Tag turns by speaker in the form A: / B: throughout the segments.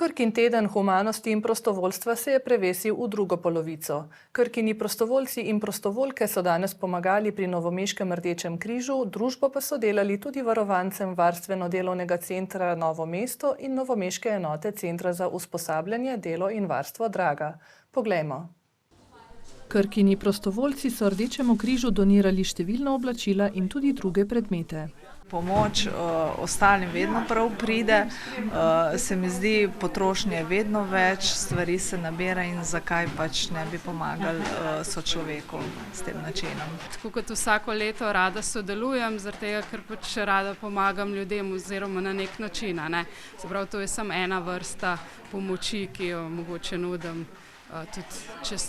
A: Krkin teden humanosti in prostovoljstva se je prevesil v drugo polovico. Krkini prostovoljci in prostovoljke so danes pomagali pri Novomeškem Rdečem križu, družbo pa so delali tudi varovancem Varstveno-delovnega centra Novo mesto in Novomeške enote Centra za usposabljanje, delo in varstvo Draga. Poglejmo. Krkini prostovoljci so Rdečemu križu donirali številna oblačila in tudi druge predmete.
B: Pomoč ostalim vedno prav pride, se mi zdi, potrošnje je vedno več, stvari se nabira in zakaj pač ne bi pomagali sočloveku s tem načinom.
C: Tako kot vsako leto rada sodelujem, zaradi tega, ker pač rada pomagam ljudem oziroma na nek način. Se pravi, to je samo ena vrsta pomoči, ki jo mogoče nudim tudi čez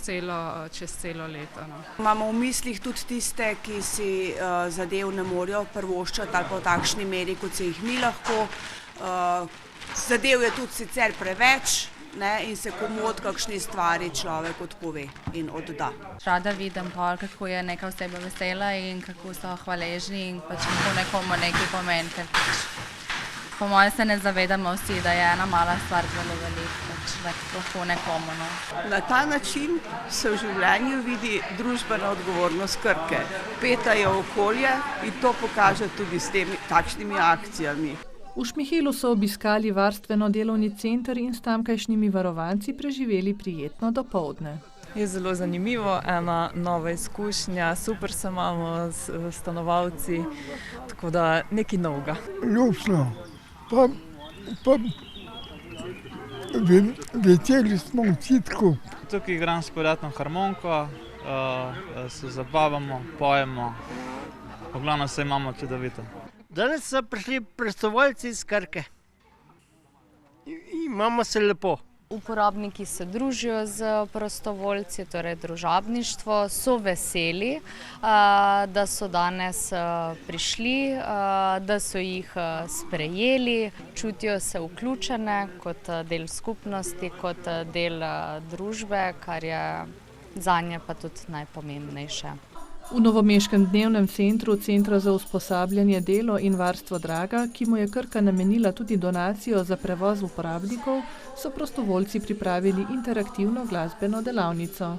C: celo leto.
D: Imamo v mislih tudi tiste, ki si zadev ne morejo privoščiti ali pa v takšni meri, kot se jih mi lahko. Zadev je tudi sicer preveč in se komu od kakšni stvari človek odpove in odda.
E: Rada vidim pol, kako je neka oseba vesela in kako so hvaležni in pač kako nekomu nekaj pomeni, ker pač po mojem se ne zavedamo vsi, da je ena mala stvar zelo velika, pač lahko nekomu.
D: Na ta način se v življenju vidi družbena odgovornost Krke. Peta je okolje in to pokaže tudi s temi takšnimi akcijami.
A: V Šmihilu so obiskali Varstveno-delovni center in s tamkajšnjimi varovanci preživeli prijetno dopoldne.
B: Je zelo zanimivo, ena nova izkušnja, super se imamo s stanovalci, tako da nekaj novega.
F: Ljubšno. Pa veseli smo vsi tako.
G: Tukaj igram s prijatno harmoniko, se zabavamo, pojemo, v glavnem se imamo čudovito.
H: Danes so prišli prostovoljci iz Krke. Imamo se lepo.
E: Uporabniki se družijo z prostovoljci, torej družabništvo, so veseli, da so danes prišli, da so jih sprejeli, čutijo se vključene kot del skupnosti, kot del družbe, kar je zanje pa tudi najpomembnejše.
A: V Novomeškem dnevnem centru Centra za usposabljanje, delo in varstvo Draga, ki mu je Krka namenila tudi donacijo za prevoz uporabnikov, so prostovoljci pripravili interaktivno glasbeno delavnico.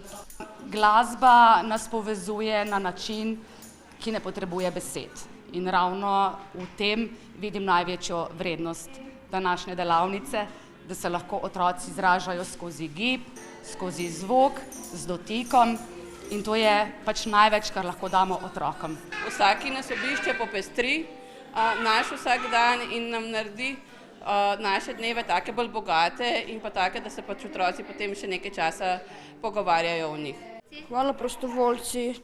I: Glasba nas povezuje na način, ki ne potrebuje besed. In ravno v tem vidim največjo vrednost današnje delavnice, da se lahko otroci izražajo skozi gib, skozi zvok, z dotikom. In to je pač največ, kar lahko damo otrokom.
J: Vsaki nas obišče popestri naš vsak dan in nam naredi naše dneve take bolj bogate in pa take, da se pač otroci potem še nekaj časa pogovarjajo o njih.
K: Hvala prostovoljci.